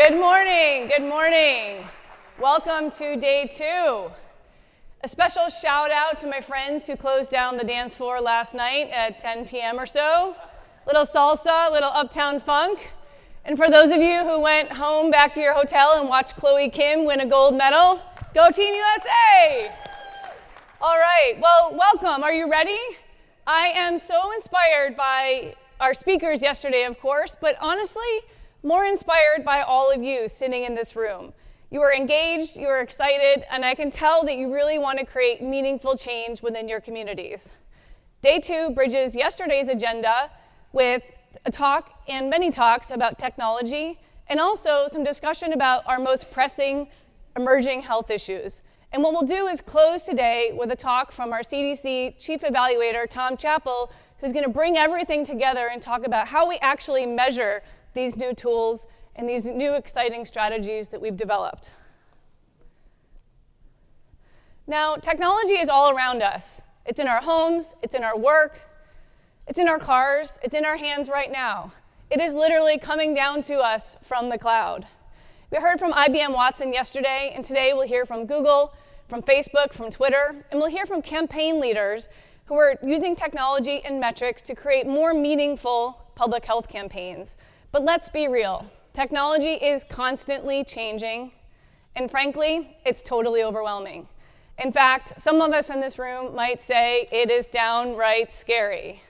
Good morning, good morning. Welcome to day 2. A special shout out to my friends who closed down the dance floor last night at 10 p.m. or so. Little salsa, little uptown funk. And for those of you who went home back to your hotel and watched Chloe Kim win a gold medal, go Team USA! All right, well, welcome. Are you ready? I am so inspired by our speakers yesterday, of course, but honestly, more inspired by all of you sitting in this room. You are engaged, you are excited, and I can tell that you really want to create meaningful change within your communities. Day 2 bridges yesterday's agenda with a talk and many talks about technology, and also some discussion about our most pressing emerging health issues. And what we'll do is close today with a talk from our CDC Chief Evaluator, Tom Chappell, who's going to bring everything together and talk about how we actually measure these new tools and these new exciting strategies that we've developed. Now, technology is all around us. It's in our homes, it's in our work, it's in our cars, it's in our hands right now. It is literally coming down to us from the cloud. We heard from IBM Watson yesterday, and today we'll hear from Google, from Facebook, from Twitter, and we'll hear from campaign leaders who are using technology and metrics to create more meaningful public health campaigns. But let's be real, technology is constantly changing, and frankly, it's totally overwhelming. In fact, some of us in this room might say it is downright scary.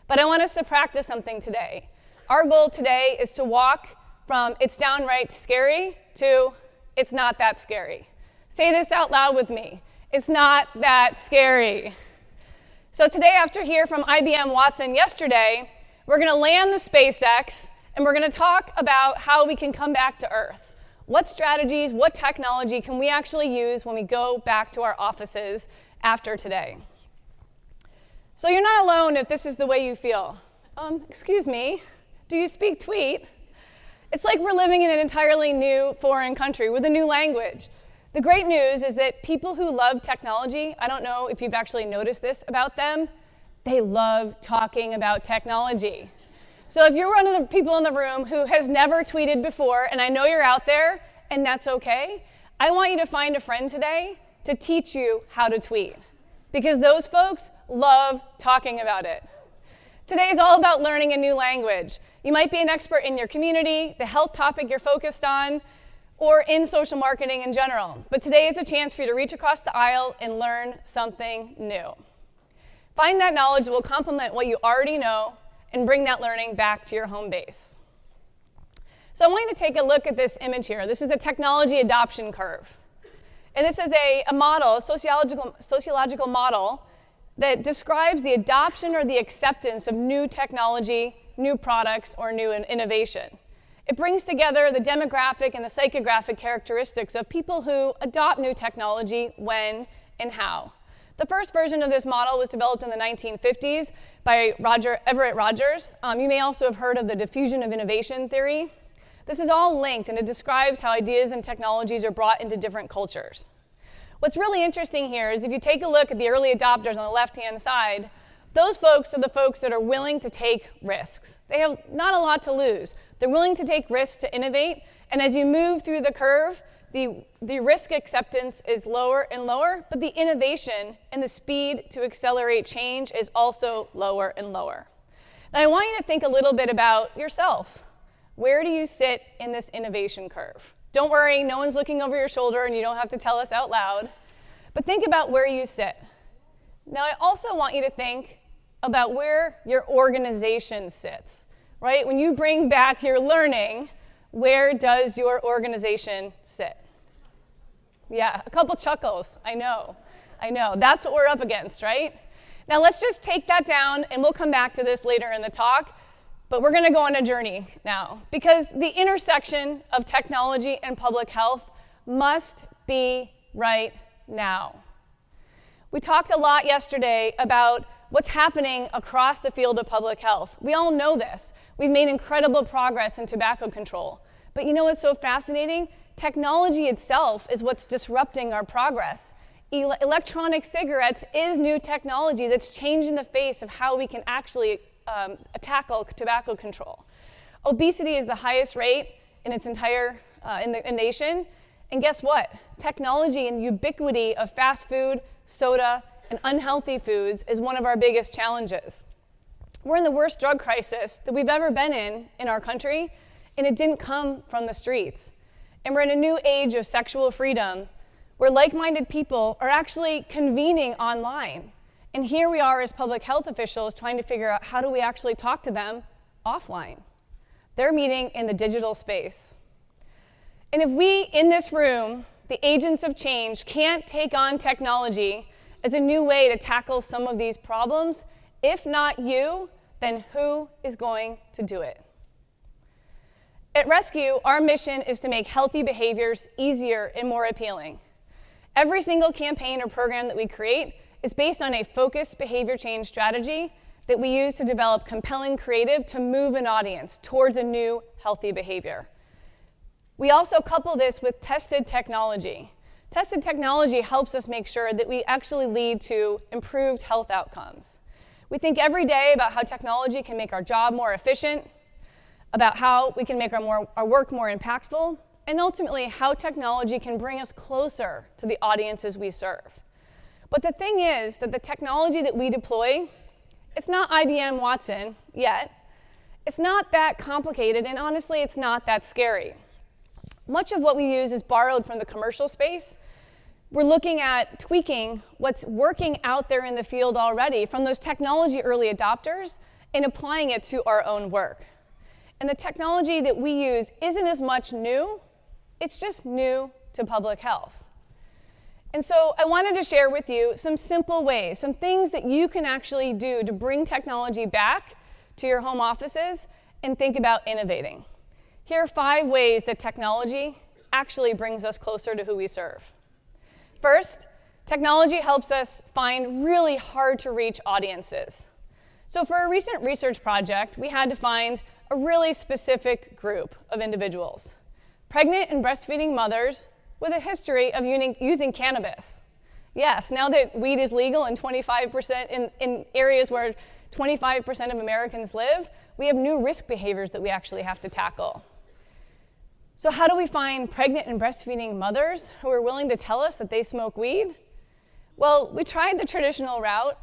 But I want us to practice something today. Our goal today is to walk from it's downright scary to it's not that scary. Say this out loud with me. It's not that scary. So today, after hearing from IBM Watson yesterday, we're going to land the SpaceX, and we're going to talk about how we can come back to Earth. What strategies, what technology can we actually use when we go back to our offices after today? So you're not alone if this is the way you feel. Excuse me, do you speak Tweet? It's like we're living in an entirely new foreign country with a new language. The great news is that people who love technology, I don't know if you've actually noticed this about them, they love talking about technology. So if you're one of the people in the room who has never tweeted before, and I know you're out there, and that's okay, I want you to find a friend today to teach you how to tweet, because those folks love talking about it. Today is all about learning a new language. You might be an expert in your community, the health topic you're focused on, or in social marketing in general. But today is a chance for you to reach across the aisle and learn something new. Find that knowledge that will complement what you already know and bring that learning back to your home base. So I want you to take a look at this image here. This is a technology adoption curve. And this is a model, a sociological model that describes the adoption or the acceptance of new technology, new products, or new innovation. It brings together the demographic and the psychographic characteristics of people who adopt new technology, when, and how. The first version of this model was developed in the 1950s by Everett Rogers. You may also have heard of the diffusion of innovation theory. This is all linked, and it describes how ideas and technologies are brought into different cultures. What's really interesting here is if you take a look at the early adopters on the left-hand side, those folks are the folks that are willing to take risks. They have not a lot to lose. They're willing to take risks to innovate, and as you move through the curve, the risk acceptance is lower and lower, but the innovation and the speed to accelerate change is also lower and lower. Now I want you to think a little bit about yourself. Where do you sit in this innovation curve? Don't worry, no one's looking over your shoulder and you don't have to tell us out loud, but think about where you sit. Now I also want you to think about where your organization sits, right? When you bring back your learning, where does your organization sit? Yeah, a couple chuckles, I know. That's what we're up against, right? Now let's just take that down, and we'll come back to this later in the talk, but we're gonna go on a journey now, because the intersection of technology and public health must be right now. We talked a lot yesterday about what's happening across the field of public health. We all know this. We've made incredible progress in tobacco control. But you know what's so fascinating? Technology itself is what's disrupting our progress. Electronic cigarettes is new technology that's changing the face of how we can actually tackle tobacco control. Obesity is the highest rate in its entire in the nation. And guess what? Technology and the ubiquity of fast food, soda, and unhealthy foods is one of our biggest challenges. We're in the worst drug crisis that we've ever been in our country, and it didn't come from the streets. And we're in a new age of sexual freedom where like-minded people are actually convening online. And here we are as public health officials trying to figure out how do we actually talk to them offline. They're meeting in the digital space. And if we in this room, the agents of change, can't take on technology as a new way to tackle some of these problems, if not you, then who is going to do it? At Rescue, our mission is to make healthy behaviors easier and more appealing. Every single campaign or program that we create is based on a focused behavior change strategy that we use to develop compelling creative to move an audience towards a new healthy behavior. We also couple this with tested technology. Tested technology helps us make sure that we actually lead to improved health outcomes. We think every day about how technology can make our job more efficient, about how we can make our work more impactful, and ultimately how technology can bring us closer to the audiences we serve. But the thing is that the technology that we deploy, it's not IBM Watson yet. It's not that complicated, and honestly, it's not that scary. Much of what we use is borrowed from the commercial space. We're looking at tweaking what's working out there in the field already from those technology early adopters and applying it to our own work. And the technology that we use isn't as much new, it's just new to public health. And so I wanted to share with you some simple ways, some things that you can actually do to bring technology back to your home offices and think about innovating. Here are 5 ways that technology actually brings us closer to who we serve. First, technology helps us find really hard to reach audiences. So for a recent research project, we had to find a really specific group of individuals: pregnant and breastfeeding mothers with a history of using cannabis. Yes, now that weed is legal in 25% in areas where 25% of Americans live, we have new risk behaviors that we actually have to tackle. So how do we find pregnant and breastfeeding mothers who are willing to tell us that they smoke weed? Well, we tried the traditional route,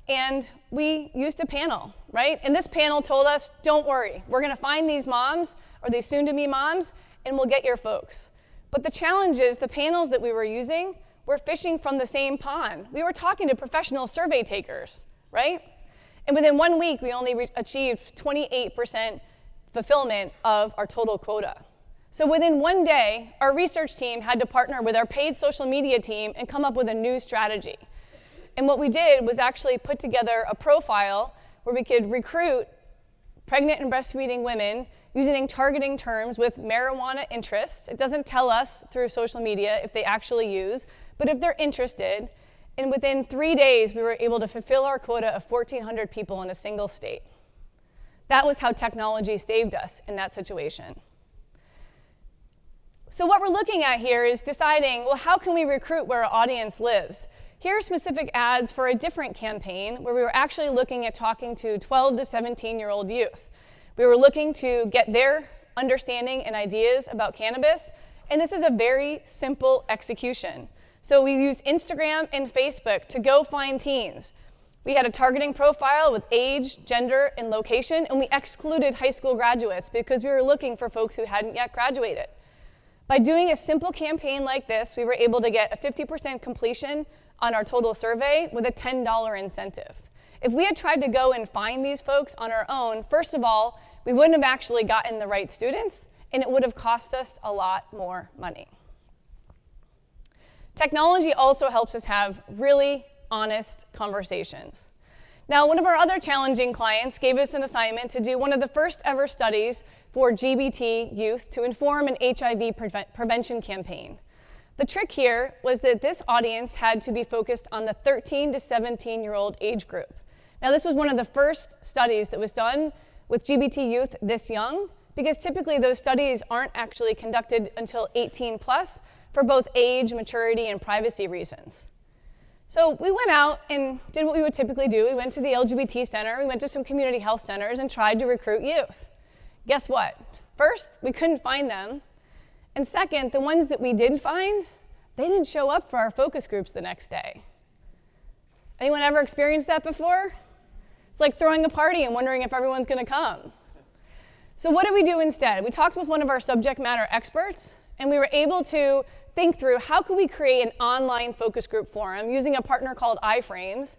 and we used a panel, right? And this panel told us, don't worry, we're gonna find these moms, or these soon-to-be moms, and we'll get your folks. But the challenge is the panels that we were using were fishing from the same pond. We were talking to professional survey takers, right? And within 1 week, we only achieved 28% fulfillment of our total quota. So within 1 day, our research team had to partner with our paid social media team and come up with a new strategy. And what we did was actually put together a profile where we could recruit pregnant and breastfeeding women using targeting terms with marijuana interests. It doesn't tell us through social media if they actually use, but if they're interested. And within 3 days, we were able to fulfill our quota of 1,400 people in a single state. That was how technology saved us in that situation. So what we're looking at here is deciding, well, how can we recruit where our audience lives? Here are specific ads for a different campaign where we were actually looking at talking to 12 to 17-year-old youth. We were looking to get their understanding and ideas about cannabis, and this is a very simple execution. So we used Instagram and Facebook to go find teens. We had a targeting profile with age, gender, and location, and we excluded high school graduates because we were looking for folks who hadn't yet graduated. By doing a simple campaign like this, we were able to get a 50% completion on our total survey with a $10 incentive. If we had tried to go and find these folks on our own, first of all, we wouldn't have actually gotten the right students, and it would have cost us a lot more money. Technology also helps us have really honest conversations. Now, one of our other challenging clients gave us an assignment to do one of the first ever studies for GBT youth to inform an HIV prevention campaign. The trick here was that this audience had to be focused on the 13 to 17-year-old age group. Now, this was one of the first studies that was done with GBT youth this young, because typically those studies aren't actually conducted until 18 plus for both age, maturity, and privacy reasons. So we went out and did what we would typically do. We went to the LGBT center, we went to some community health centers and tried to recruit youth. Guess what? First, we couldn't find them. And second, the ones that we did find, they didn't show up for our focus groups the next day. Anyone ever experienced that before? It's like throwing a party and wondering if everyone's going to come. So what did we do instead? We talked with one of our subject matter experts, and we were able to think through how could we create an online focus group forum using a partner called iFrames.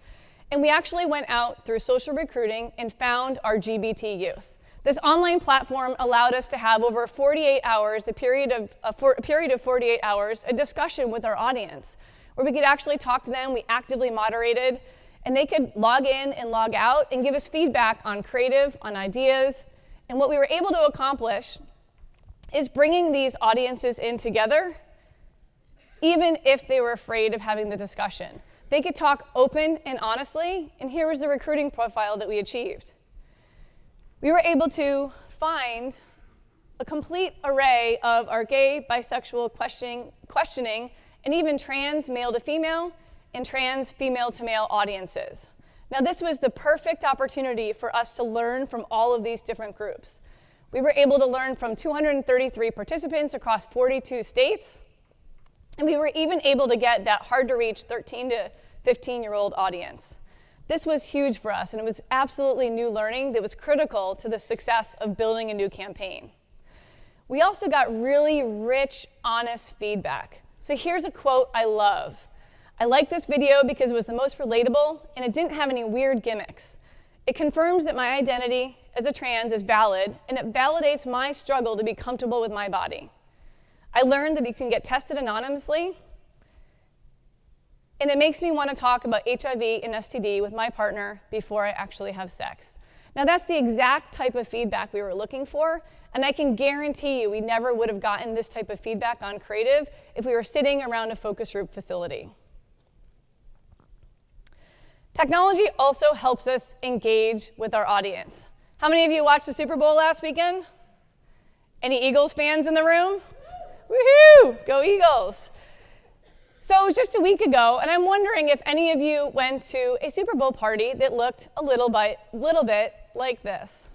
And we actually went out through social recruiting and found our GBT youth. This online platform allowed us to have over 48 hours, a period of 48 hours, a discussion with our audience, where we could actually talk to them. We actively moderated, and they could log in and log out and give us feedback on creative, on ideas. And what we were able to accomplish is bringing these audiences in together, even if they were afraid of having the discussion. They could talk open and honestly, and here was the recruiting profile that we achieved. We were able to find a complete array of our gay, bisexual questioning, and even trans male to female and trans female to male audiences. Now, this was the perfect opportunity for us to learn from all of these different groups. We were able to learn from 233 participants across 42 states, and we were even able to get that hard-to-reach 13 to 15-year-old audience. This was huge for us, and it was absolutely new learning that was critical to the success of building a new campaign. We also got really rich, honest feedback. So here's a quote I love. "I like this video because it was the most relatable, and it didn't have any weird gimmicks. It confirms that my identity as a trans is valid, and it validates my struggle to be comfortable with my body. I learned that you can get tested anonymously, and it makes me want to talk about HIV and STD with my partner before I actually have sex." Now, that's the exact type of feedback we were looking for, and I can guarantee you we never would have gotten this type of feedback on creative if we were sitting around a focus group facility. Technology also helps us engage with our audience. How many of you watched the Super Bowl last weekend? Any Eagles fans in the room? Woohoo! Go Eagles! So it was just a week ago, and I'm wondering if any of you went to a Super Bowl party that looked a little bit like this.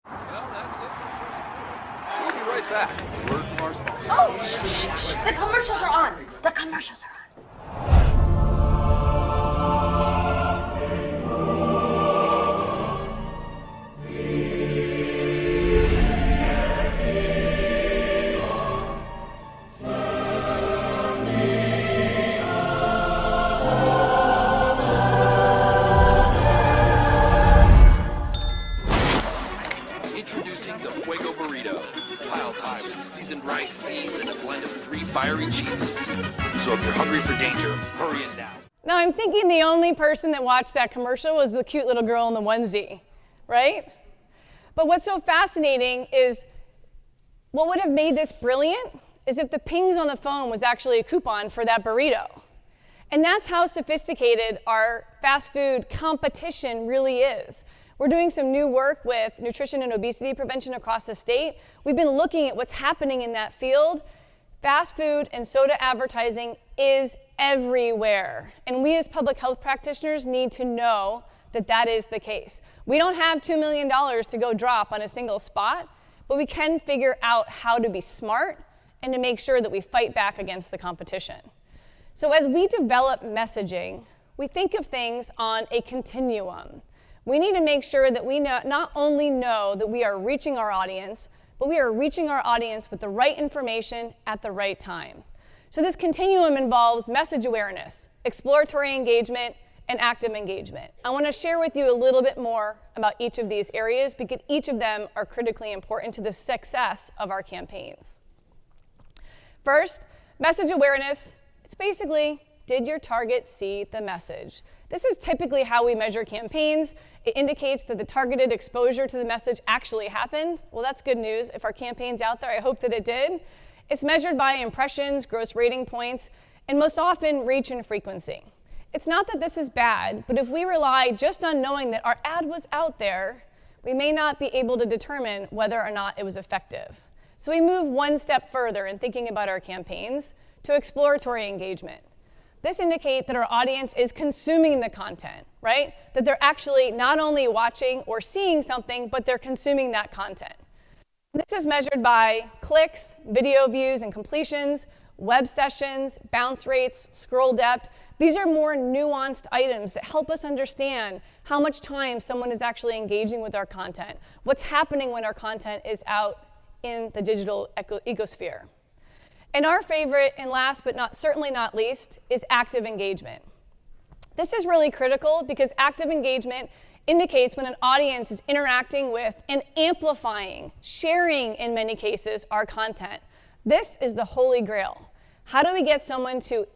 Well, that's it for the first quarter. We'll be right back. Word from our sponsor. Oh, shh. The commercials are on. The commercials are on. Rice, beans, and a blend of 3 fiery cheeses. So if you're hungry for danger, hurry in now. Now, I'm thinking the only person that watched that commercial was the cute little girl in the onesie, right? But what's so fascinating is what would have made this brilliant is if the pings on the phone was actually a coupon for that burrito. And that's how sophisticated our fast food competition really is. We're doing some new work with nutrition and obesity prevention across the state. We've been looking at what's happening in that field. Fast food and soda advertising is everywhere. And we as public health practitioners need to know that that is the case. We don't have $2 million to go drop on a single spot, but we can figure out how to be smart and to make sure that we fight back against the competition. So as we develop messaging, we think of things on a continuum. We need to make sure that we not only know that we are reaching our audience, but we are reaching our audience with the right information at the right time. So this continuum involves message awareness, exploratory engagement, and active engagement. I want to share with you a little bit more about each of these areas because each of them are critically important to the success of our campaigns. First, message awareness. It's basically, did your target see the message? This is typically how we measure campaigns. It indicates that the targeted exposure to the message actually happened. Well, that's good news. If our campaign's out there, I hope that it did. It's measured by impressions, gross rating points, and most often reach and frequency. It's not that this is bad, but if we rely just on knowing that our ad was out there, we may not be able to determine whether or not it was effective. So we move one step further in thinking about our campaigns to exploratory engagement. This indicates that our audience is consuming the content, right? That they're actually not only watching or seeing something, but they're consuming that content. This is measured by clicks, video views and completions, web sessions, bounce rates, scroll depth. These are more nuanced items that help us understand how much time someone is actually engaging with our content, what's happening when our content is out in the digital ecosphere. And our favorite, and last but certainly not least, is active engagement. This is really critical because active engagement indicates when an audience is interacting with and amplifying, sharing in many cases, our content. This is the holy grail. How do we get someone to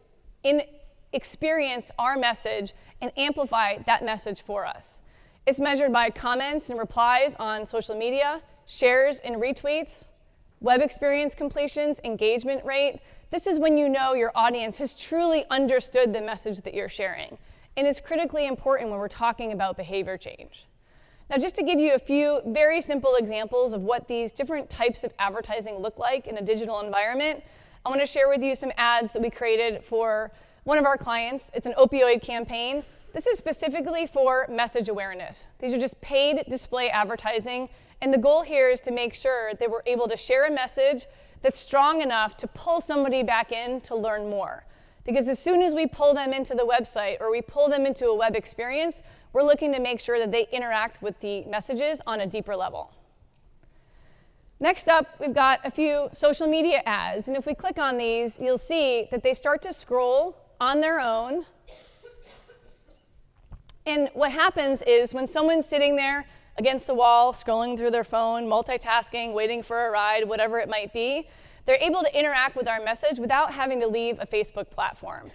experience our message and amplify that message for us? It's measured by comments and replies on social media, shares and retweets, web experience completions, engagement rate. This is when you know your audience has truly understood the message that you're sharing. And it's critically important when we're talking about behavior change. Now, just to give you a few very simple examples of what these different types of advertising look like in a digital environment, I want to share with you some ads that we created for one of our clients. It's an opioid campaign. This is specifically for message awareness. These are just paid display advertising, and the goal here is to make sure that we're able to share a message that's strong enough to pull somebody back in to learn more. Because as soon as we pull them into the website or we pull them into a web experience, we're looking to make sure that they interact with the messages on a deeper level. Next up, we've got a few social media ads. And if we click on these, you'll see that they start to scroll on their own. And what happens is when someone's sitting there against the wall, scrolling through their phone, multitasking, waiting for a ride, whatever it might be, they're able to interact with our message without having to leave a Facebook platform.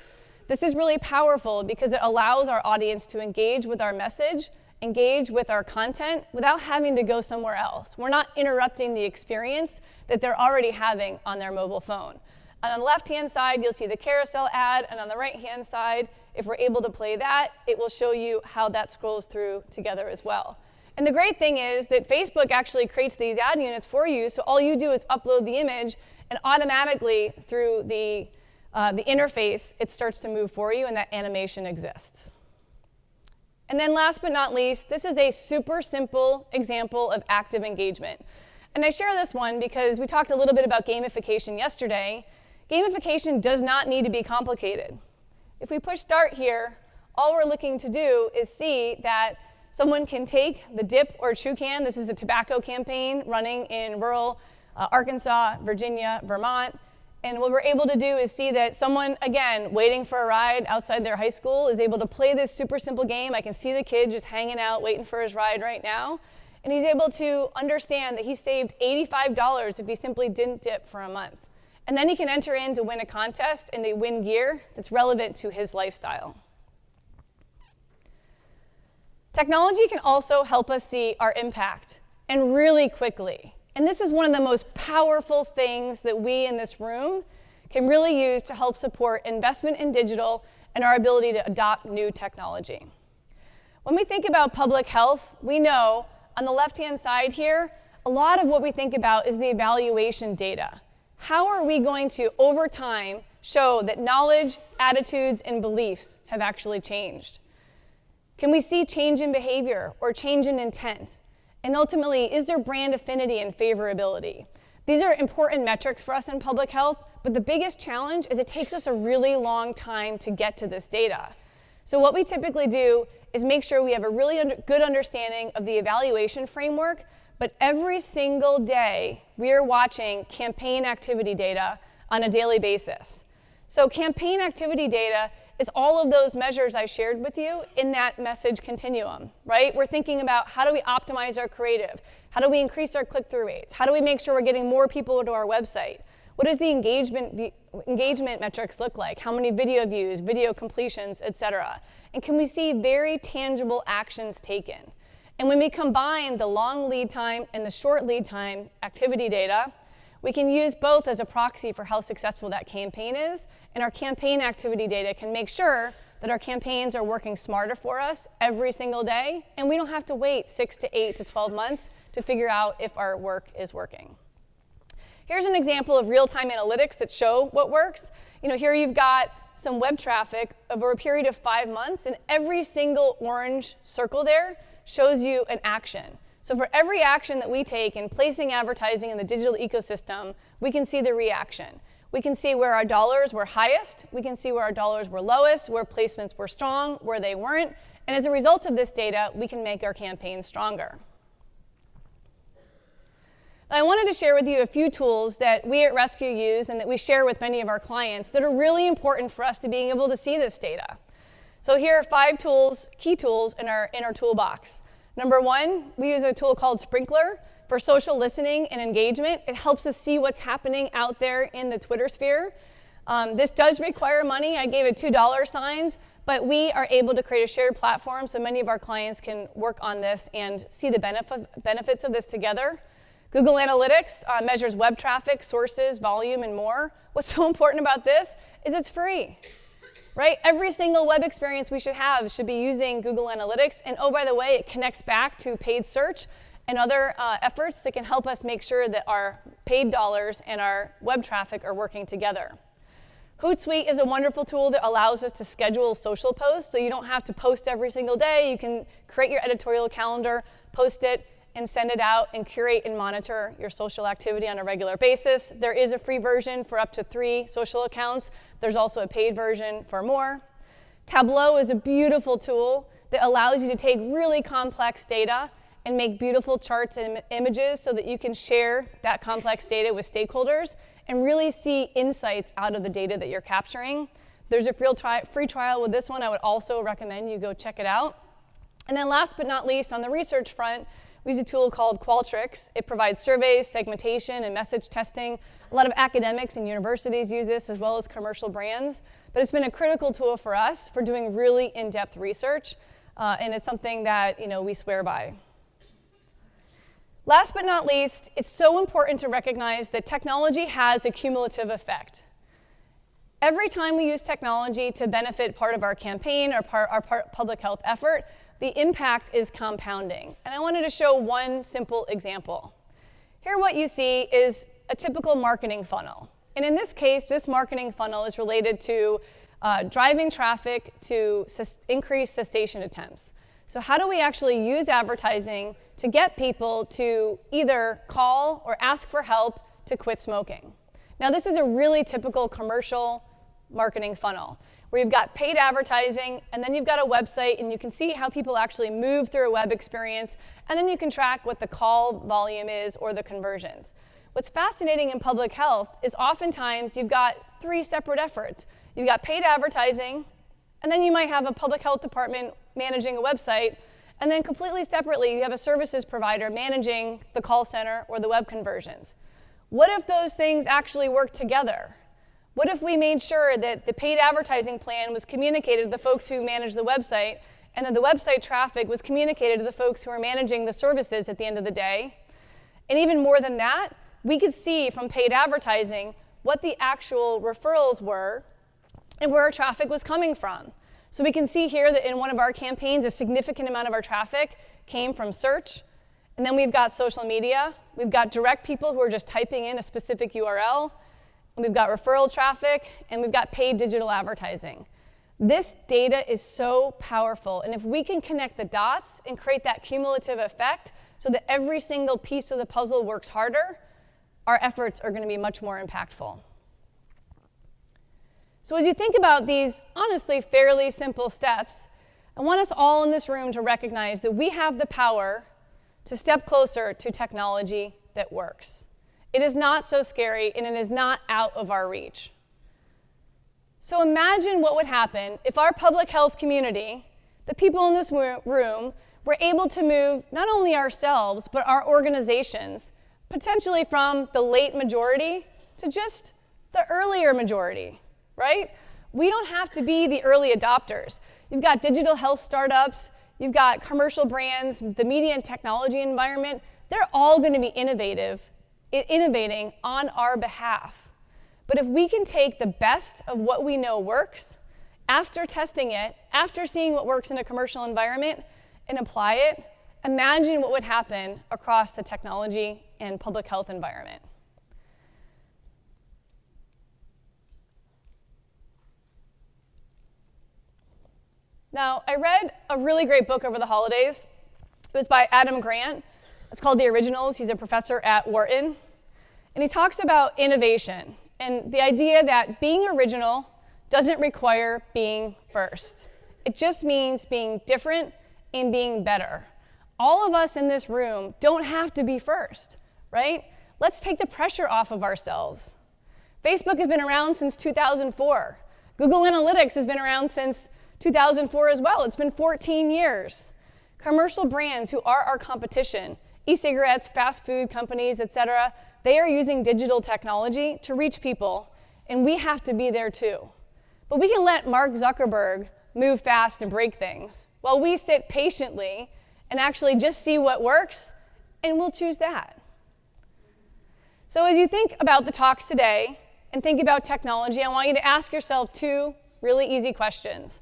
This is really powerful because it allows our audience to engage with our message, engage with our content without having to go somewhere else. We're not interrupting the experience that they're already having on their mobile phone. And on the left-hand side, you'll see the carousel ad, and on the right-hand side, if we're able to play that, it will show you how that scrolls through together as well. And the great thing is that Facebook actually creates these ad units for you, so all you do is upload the image, and automatically through the interface, it starts to move for you, and that animation exists. And then last but not least, this is a super simple example of active engagement. And I share this one because we talked a little bit about gamification yesterday. Gamification does not need to be complicated. If we push start here, all we're looking to do is see that someone can take the dip or chew can. This is a tobacco campaign running in rural Arkansas, Virginia, Vermont. And what we're able to do is see that someone, again, waiting for a ride outside their high school is able to play this super simple game. I can see the kid just hanging out, waiting for his ride right now. And he's able to understand that he saved $85 if he simply didn't dip for a month. And then he can enter in to win a contest and they win gear that's relevant to his lifestyle. Technology can also help us see our impact, and really quickly. And this is one of the most powerful things that we in this room can really use to help support investment in digital and our ability to adopt new technology. When we think about public health, we know on the left-hand side here, a lot of what we think about is the evaluation data. How are we going to, over time, show that knowledge, attitudes, and beliefs have actually changed? Can we see change in behavior or change in intent? And ultimately, is there brand affinity and favorability? These are important metrics for us in public health, but the biggest challenge is it takes us a really long time to get to this data. So what we typically do is make sure we have a really good understanding of the evaluation framework, but every single day, we are watching campaign activity data on a daily basis. So campaign activity data is all of those measures I shared with you in that message continuum, right? We're thinking about how do we optimize our creative? How do we increase our click-through rates? How do we make sure we're getting more people to our website? What does the engagement metrics look like? How many video views, video completions, et cetera? And can we see very tangible actions taken? And when we combine the long lead time and the short lead time activity data, we can use both as a proxy for how successful that campaign is, and our campaign activity data can make sure that our campaigns are working smarter for us every single day, and we don't have to wait 6 to 8 to 12 months to figure out if our work is working. Here's an example of real-time analytics that show what works. Here you've got some web traffic over a period of 5 months, and every single orange circle there shows you an action. So for every action that we take in placing advertising in the digital ecosystem, we can see the reaction. We can see where our dollars were highest, we can see where our dollars were lowest, where placements were strong, where they weren't, and as a result of this data, we can make our campaigns stronger. I wanted to share with you a few tools that we at Rescue use and that we share with many of our clients that are really important for us to being able to see this data. So here are 5 tools, key tools in our toolbox. Number 1, we use a tool called Sprinkler for social listening and engagement. It helps us see what's happening out there in the Twitter sphere. This does require money. I gave it $2 signs, but we are able to create a shared platform so many of our clients can work on this and see the benefits of this together. Google Analytics measures web traffic, sources, volume, and more. What's so important about this is it's free, right? Every single web experience we should be using Google Analytics. And oh, by the way, it connects back to paid search and other efforts that can help us make sure that our paid dollars and our web traffic are working together. Hootsuite is a wonderful tool that allows us to schedule social posts, so you don't have to post every single day. You can create your editorial calendar, post it, and send it out and curate and monitor your social activity on a regular basis. There is a free version for up to 3 social accounts. There's also a paid version for more. Tableau is a beautiful tool that allows you to take really complex data and make beautiful charts and images so that you can share that complex data with stakeholders and really see insights out of the data that you're capturing. There's a free trial with this one. I would also recommend you go check it out. And then last but not least, on the research front, we use a tool called Qualtrics. It provides surveys, segmentation, and message testing. A lot of academics and universities use this, as well as commercial brands. But it's been a critical tool for us for doing really in-depth research, and it's something that we swear by. Last but not least, it's so important to recognize that technology has a cumulative effect. Every time we use technology to benefit part of our campaign or our public health effort, the impact is compounding. And I wanted to show one simple example. Here what you see is a typical marketing funnel. And in this case, this marketing funnel is related to driving traffic to increase cessation attempts. So how do we actually use advertising to get people to either call or ask for help to quit smoking? Now this is a really typical commercial marketing funnel, where you've got paid advertising, and then you've got a website, and you can see how people actually move through a web experience, and then you can track what the call volume is or the conversions. What's fascinating in public health is oftentimes you've got 3 separate efforts. You've got paid advertising, and then you might have a public health department managing a website, and then completely separately you have a services provider managing the call center or the web conversions. What if those things actually work together? What if we made sure that the paid advertising plan was communicated to the folks who manage the website, and that the website traffic was communicated to the folks who are managing the services at the end of the day? And even more than that, we could see from paid advertising what the actual referrals were and where our traffic was coming from. So we can see here that in one of our campaigns, a significant amount of our traffic came from search. And then we've got social media. We've got direct people who are just typing in a specific URL. We've got referral traffic, and we've got paid digital advertising. This data is so powerful, and if we can connect the dots and create that cumulative effect so that every single piece of the puzzle works harder, our efforts are going to be much more impactful. So as you think about these honestly fairly simple steps, I want us all in this room to recognize that we have the power to step closer to technology that works. It is not so scary, and it is not out of our reach. So imagine what would happen if our public health community, the people in this room, were able to move not only ourselves, but our organizations, potentially from the late majority to just the earlier majority, right? We don't have to be the early adopters. You've got digital health startups, you've got commercial brands, the media and technology environment. They're all going to be innovating on our behalf. But if we can take the best of what we know works, after testing it, after seeing what works in a commercial environment, and apply it, imagine what would happen across the technology and public health environment. Now, I read a really great book over the holidays. It was by Adam Grant. It's called The Originals. He's a professor at Wharton. And he talks about innovation and the idea that being original doesn't require being first. It just means being different and being better. All of us in this room don't have to be first, right? Let's take the pressure off of ourselves. Facebook has been around since 2004. Google Analytics has been around since 2004 as well. It's been 14 years. Commercial brands who are our competition, e-cigarettes, fast food companies, etc., they are using digital technology to reach people, and we have to be there too. But we can let Mark Zuckerberg move fast and break things, while we sit patiently and actually just see what works, and we'll choose that. So as you think about the talks today and think about technology, I want you to ask yourself two really easy questions.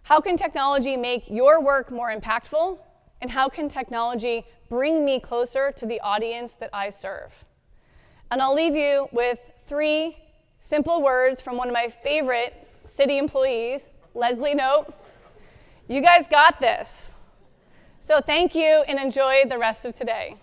How can technology make your work more impactful? And how can technology bring me closer to the audience that I serve? And I'll leave you with 3 simple words from one of my favorite city employees, Leslie Note. You guys got this. So thank you and enjoy the rest of today.